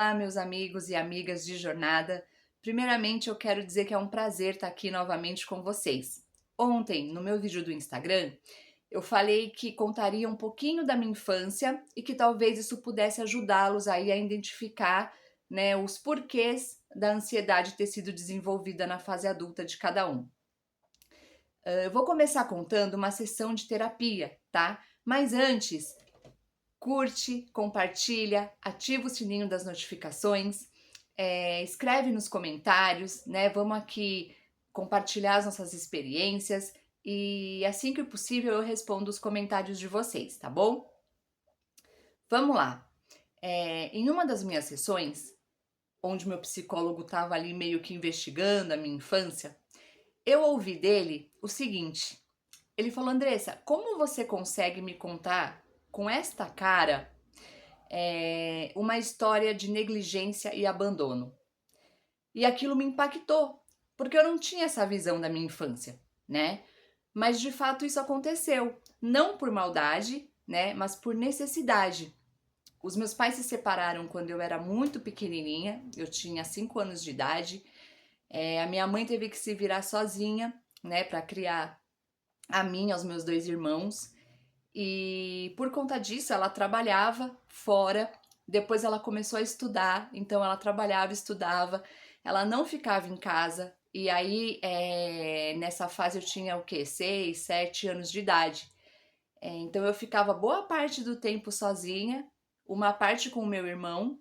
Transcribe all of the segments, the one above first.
Olá, meus amigos e amigas de jornada. Primeiramente, eu quero dizer que é um prazer estar aqui novamente com vocês. Ontem, no meu vídeo do Instagram, eu falei que contaria um pouquinho da minha infância e que talvez isso pudesse ajudá-los aí a identificar, né, os porquês da ansiedade ter sido desenvolvida na fase adulta de cada um. Eu vou começar contando uma sessão de terapia, tá? Mas antes, curte, compartilha, ativa o sininho das notificações, escreve nos comentários, né? Vamos aqui compartilhar as nossas experiências e assim que possível eu respondo os comentários de vocês, tá bom? Vamos lá. Em uma das minhas sessões, onde meu psicólogo estava ali meio que investigando a minha infância, eu ouvi dele o seguinte: ele falou, Andressa, como você consegue me contar com esta cara uma história de negligência e abandono? E aquilo me impactou, porque eu não tinha essa visão da minha infância, né? Mas de fato isso aconteceu, não por maldade, né? Mas por necessidade. Os meus pais se separaram quando eu era muito pequenininha, eu tinha 5 anos de idade. A minha mãe teve que se virar sozinha, né, para criar a mim e aos meus dois irmãos. E por conta disso, ela trabalhava fora. Depois ela começou a estudar, então ela trabalhava, estudava, ela não ficava em casa. E aí, nessa fase eu tinha o quê? 6, 7 anos de idade. Então eu ficava boa parte do tempo sozinha, uma parte com o meu irmão,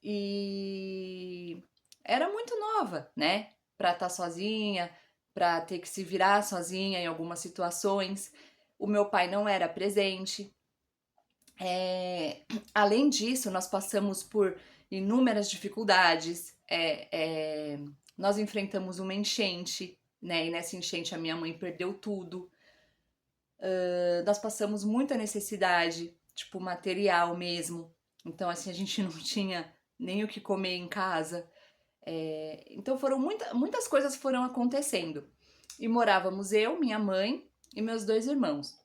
e era muito nova, né? Pra estar sozinha, pra ter que se virar sozinha em algumas situações. O meu pai não era presente. É, Além disso, nós passamos por inúmeras dificuldades. Nós enfrentamos uma enchente, né? E nessa enchente a minha mãe perdeu tudo. Nós passamos muita necessidade, tipo material mesmo. Então, assim, a gente não tinha nem o que comer em casa. Então, foram muitas coisas foram acontecendo. E morávamos eu, minha mãe e meus dois irmãos.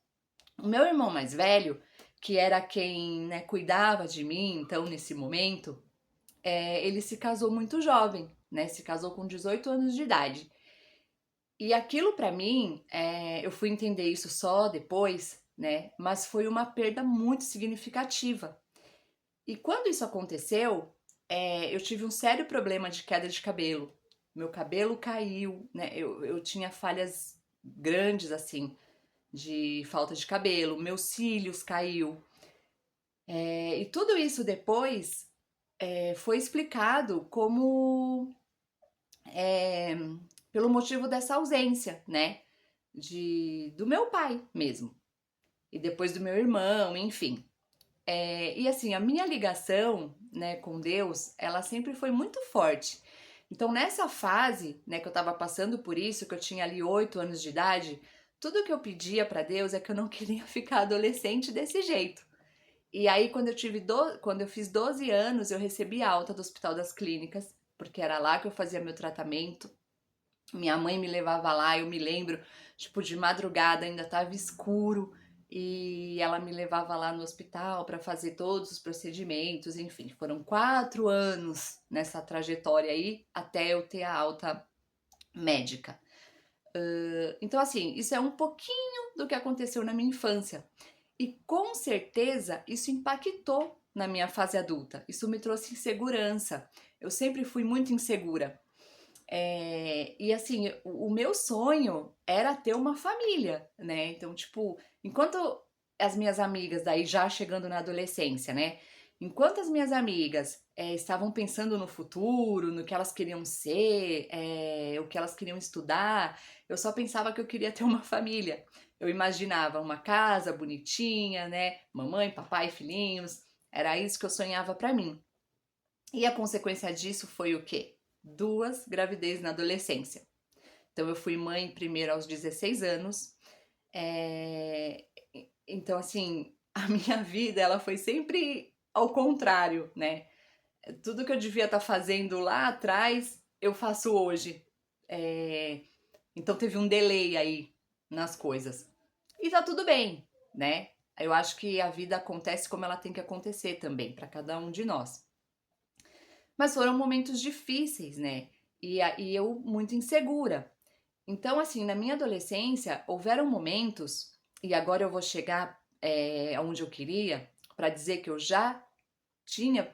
O meu irmão mais velho, que era quem, né, cuidava de mim, então, nesse momento, ele se casou muito jovem, né? Se casou com 18 anos de idade. E aquilo pra mim, eu fui entender isso só depois, né? Mas foi uma perda muito significativa. E quando isso aconteceu, eu tive um sério problema de queda de cabelo. Meu cabelo caiu, né? Eu tinha falhas grandes, assim, de falta de cabelo, meus cílios caiu. E tudo isso depois foi explicado como pelo motivo dessa ausência, né? Do meu pai mesmo. E depois do meu irmão, enfim. E assim, a minha ligação, né, com Deus, ela sempre foi muito forte. Então, nessa fase, né, que eu tava passando por isso, que eu tinha ali 8 anos de idade, tudo que eu pedia pra Deus é que eu não queria ficar adolescente desse jeito. E aí, quando eu fiz 12 anos, eu recebi alta do Hospital das Clínicas, porque era lá que eu fazia meu tratamento. Minha mãe me levava lá, eu me lembro, tipo, de madrugada ainda tava escuro e ela me levava lá no hospital para fazer todos os procedimentos, enfim, foram 4 anos nessa trajetória aí até eu ter a alta médica. Então, assim, isso é um pouquinho do que aconteceu na minha infância. E com certeza isso impactou na minha fase adulta. Isso me trouxe insegurança. Eu sempre fui muito insegura. E assim, o meu sonho era ter uma família, né? Então, tipo, enquanto as minhas amigas, daí já chegando na adolescência, né? Enquanto as minhas amigas estavam pensando no futuro, no que elas queriam ser, o que elas queriam estudar, eu só pensava que eu queria ter uma família. Eu imaginava uma casa bonitinha, né? Mamãe, papai, filhinhos. Era isso que eu sonhava pra mim. E a consequência disso foi o quê? 2 gravidez na adolescência. Então eu fui mãe primeiro aos 16 anos. É... Então, assim, a minha vida ela foi sempre ao contrário, né? Tudo que eu devia estar fazendo lá atrás, eu faço hoje. É... Então teve um delay aí nas coisas. E tá tudo bem, né? Eu acho que a vida acontece como ela tem que acontecer também, para cada um de nós. Mas foram momentos difíceis, né? E eu muito insegura. Então, assim, na minha adolescência, houveram momentos, e agora eu vou chegar aonde eu queria, para dizer que eu já tinha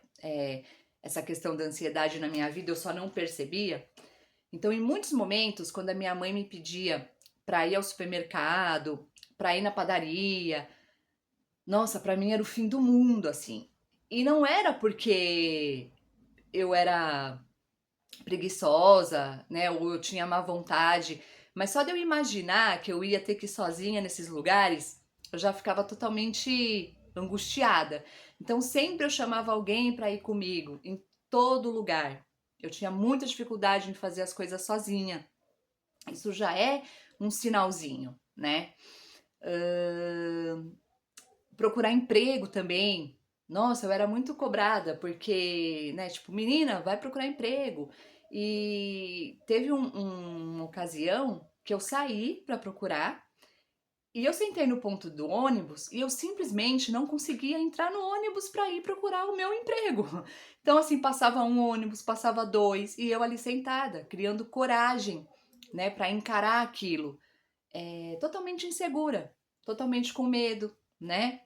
essa questão da ansiedade na minha vida, eu só não percebia. Então, em muitos momentos, quando a minha mãe me pedia para ir ao supermercado, para ir na padaria, nossa, para mim era o fim do mundo, assim. E não era porque eu era preguiçosa, né, ou eu tinha má vontade, mas só de eu imaginar que eu ia ter que ir sozinha nesses lugares, eu já ficava totalmente angustiada. Então sempre eu chamava alguém para ir comigo, em todo lugar. Eu tinha muita dificuldade em fazer as coisas sozinha. Isso já é um sinalzinho, né? Ahn, Procurar emprego também. Nossa, eu era muito cobrada, porque, né, tipo, menina, vai procurar emprego. E teve uma ocasião que eu saí para procurar e eu sentei no ponto do ônibus e eu simplesmente não conseguia entrar no ônibus para ir procurar o meu emprego. Então, assim, passava um ônibus, passava dois e eu ali sentada, criando coragem, né, para encarar aquilo. Totalmente insegura, totalmente com medo, né?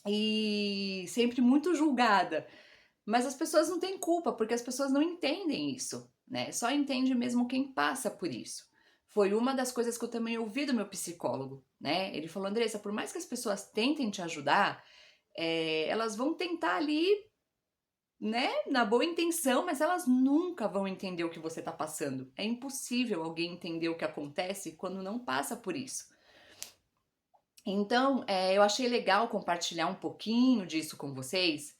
E sempre muito julgada. Mas as pessoas não têm culpa, porque as pessoas não entendem isso, né? Só entende mesmo quem passa por isso. Foi uma das coisas que eu também ouvi do meu psicólogo, né? Ele falou, Andressa, por mais que as pessoas tentem te ajudar, elas vão tentar ali, né, na boa intenção, mas elas nunca vão entender o que você tá passando. É impossível alguém entender o que acontece quando não passa por isso. Então, eu achei legal compartilhar um pouquinho disso com vocês,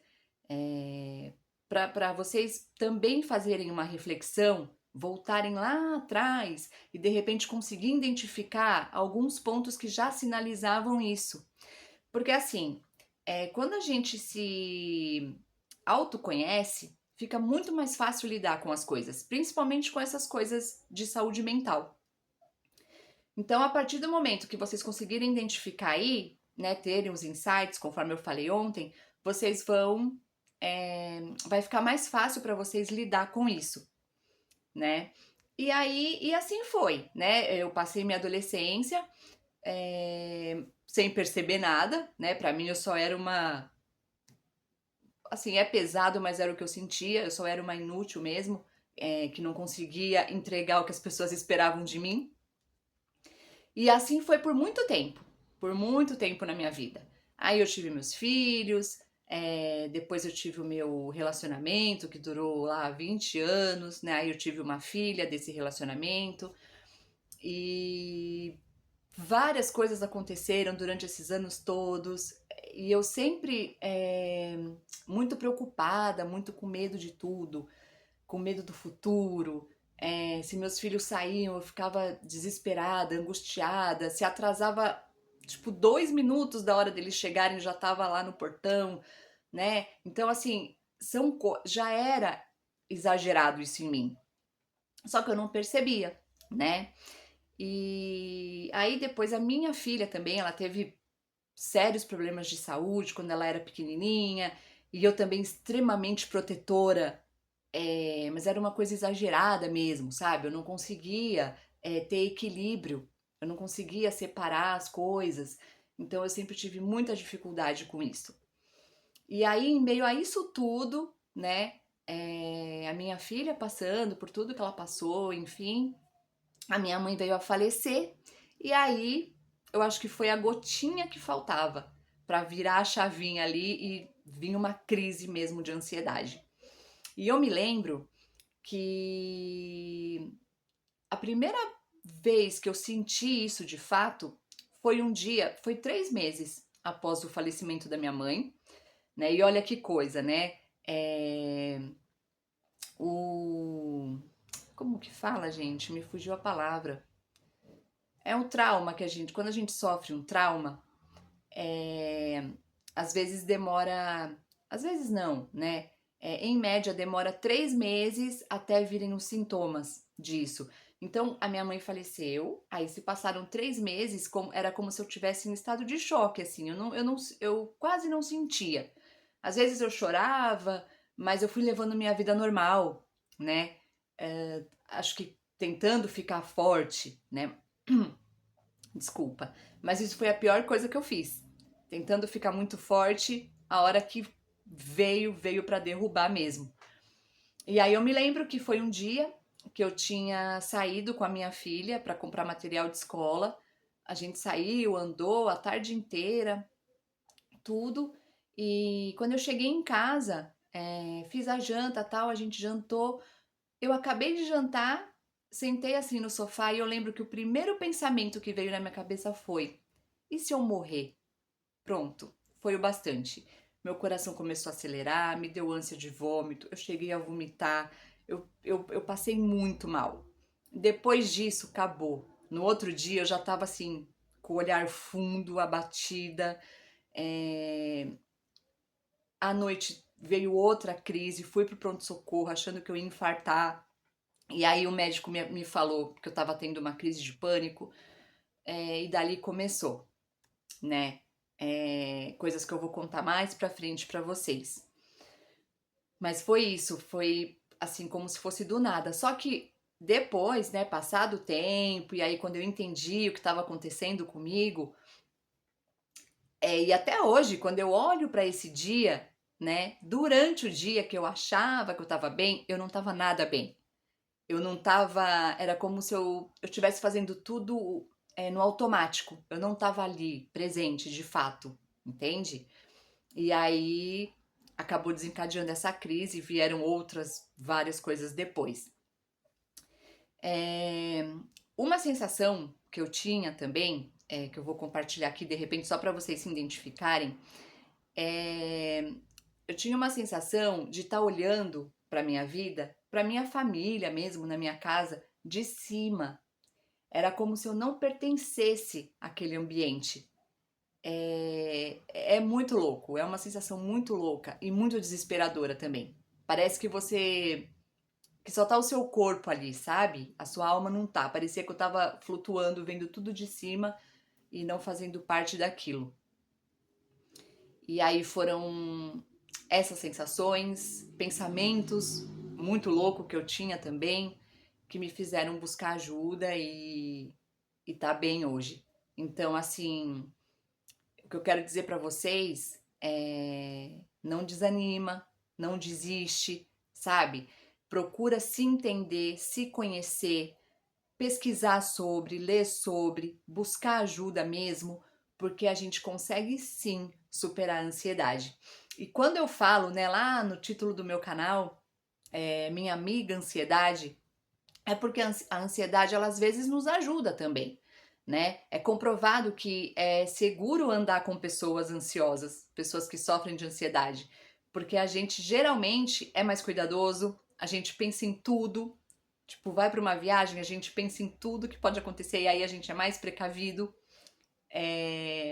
para vocês também fazerem uma reflexão, voltarem lá atrás e de repente conseguir identificar alguns pontos que já sinalizavam isso. Porque assim, quando a gente se autoconhece, fica muito mais fácil lidar com as coisas, principalmente com essas coisas de saúde mental. Então, a partir do momento que vocês conseguirem identificar aí, né, terem os insights, conforme eu falei ontem, vocês vai ficar mais fácil para vocês lidar com isso, né? E assim foi, né? Eu passei minha adolescência sem perceber nada, né? Para mim eu só era assim, é pesado, mas era o que eu sentia. Eu só era uma inútil mesmo, que não conseguia entregar o que as pessoas esperavam de mim. E assim foi por muito tempo na minha vida. Aí eu tive meus filhos, depois eu tive o meu relacionamento, que durou lá 20 anos, né? Aí eu tive uma filha desse relacionamento. E várias coisas aconteceram durante esses anos todos. E eu sempre muito preocupada, muito com medo de tudo, com medo do futuro. Se meus filhos saíam, eu ficava desesperada, angustiada. Se atrasava, tipo, 2 minutos da hora deles chegarem, já tava lá no portão, né? Então, assim, já era exagerado isso em mim. Só que eu não percebia, né? E aí depois a minha filha também, ela teve sérios problemas de saúde quando ela era pequenininha, e eu também extremamente protetora, mas era uma coisa exagerada mesmo, sabe? Eu não conseguia ter equilíbrio, eu não conseguia separar as coisas, então eu sempre tive muita dificuldade com isso. E aí, em meio a isso tudo, né, a minha filha passando por tudo que ela passou, enfim, a minha mãe veio a falecer, e aí eu acho que foi a gotinha que faltava para virar a chavinha ali e vir uma crise mesmo de ansiedade. E eu me lembro que a primeira vez que eu senti isso de fato foi um dia, foi 3 meses após o falecimento da minha mãe, né? E olha que coisa, né? É, o como que fala, gente? Me fugiu a palavra. É um trauma que quando a gente sofre um trauma, às vezes demora, às vezes não, né? Em média demora 3 meses até virem os sintomas disso. Então a minha mãe faleceu, aí se passaram 3 meses, era como se eu tivesse em estado de choque, assim, eu quase não sentia. Às vezes eu chorava, mas eu fui levando minha vida normal, né? Acho que tentando ficar forte, né? Desculpa, mas isso foi a pior coisa que eu fiz. Tentando ficar muito forte, a hora que veio para derrubar mesmo. E aí eu me lembro que foi um dia que eu tinha saído com a minha filha para comprar material de escola. A gente saiu, andou a tarde inteira, tudo. E quando eu cheguei em casa, fiz a janta, tal, a gente jantou. Eu acabei de jantar, sentei assim no sofá e eu lembro que o primeiro pensamento que veio na minha cabeça foi: e se eu morrer? Pronto, foi o bastante. Meu coração começou a acelerar, me deu ânsia de vômito, eu cheguei a vomitar, eu passei muito mal. Depois disso, acabou. No outro dia eu já tava assim, com o olhar fundo, abatida. É... À noite veio outra crise, fui pro pronto-socorro achando que eu ia infartar. E aí o médico me falou que eu tava tendo uma crise de pânico, e dali começou, né? Coisas que eu vou contar mais pra frente pra vocês. Mas foi isso, foi assim como se fosse do nada. Só que depois, né, passado o tempo, e aí quando eu entendi o que estava acontecendo comigo, e até hoje, quando eu olho pra esse dia, né, durante o dia que eu achava que eu tava bem, eu não tava nada bem. Eu não tava. Era como se eu estivesse fazendo tudo no automático. Eu não tava ali, presente, de fato, entende? E aí acabou desencadeando essa crise, vieram outras várias coisas depois. Uma sensação que eu tinha também, que eu vou compartilhar aqui de repente só para vocês se identificarem, eu tinha uma sensação de estar olhando para minha vida, para minha família mesmo, na minha casa, de cima. Era como se eu não pertencesse àquele ambiente. É muito louco, é uma sensação muito louca e muito desesperadora também. Parece que que só tá o seu corpo ali, sabe? A sua alma não tá. Parecia que eu tava flutuando, vendo tudo de cima e não fazendo parte daquilo. E aí foram essas sensações, pensamentos muito louco que eu tinha também, que me fizeram buscar ajuda e tá bem hoje. Então, assim, o que eu quero dizer para vocês é: não desanima, não desiste, sabe? Procura se entender, se conhecer, pesquisar sobre, ler sobre, buscar ajuda mesmo, porque a gente consegue sim superar a ansiedade. E quando eu falo, né, lá no título do meu canal, Minha Amiga Ansiedade, é porque a ansiedade ela às vezes nos ajuda também, né? É comprovado que é seguro andar com pessoas ansiosas, pessoas que sofrem de ansiedade, porque a gente geralmente é mais cuidadoso, a gente pensa em tudo, tipo, vai para uma viagem, a gente pensa em tudo que pode acontecer e aí a gente é mais precavido,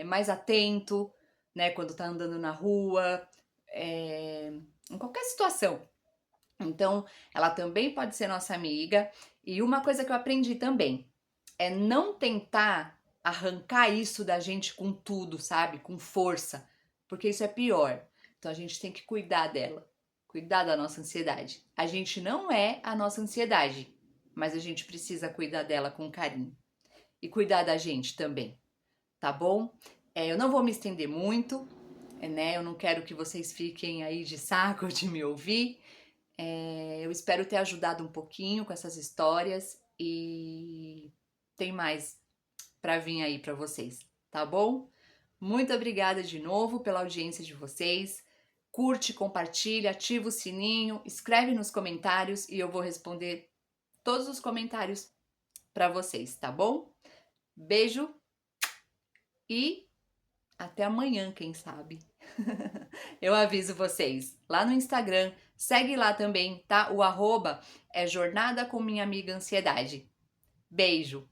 mais atento, né, quando tá andando na rua, em qualquer situação. Então, ela também pode ser nossa amiga. E uma coisa que eu aprendi também é não tentar arrancar isso da gente com tudo, sabe? Com força, porque isso é pior. Então a gente tem que cuidar dela, cuidar da nossa ansiedade. A gente não é a nossa ansiedade, mas a gente precisa cuidar dela com carinho e cuidar da gente também, tá bom? Eu não vou me estender muito, né? Eu não quero que vocês fiquem aí de saco de me ouvir. Eu espero ter ajudado um pouquinho com essas histórias e tem mais para vir aí para vocês, tá bom? Muito obrigada de novo pela audiência de vocês. Curte, compartilha, ativa o sininho, escreve nos comentários e eu vou responder todos os comentários para vocês, tá bom? Beijo e até amanhã, quem sabe. Eu aviso vocês lá no Instagram, segue lá também, tá? O arroba é Jornada com Minha Amiga Ansiedade. Beijo!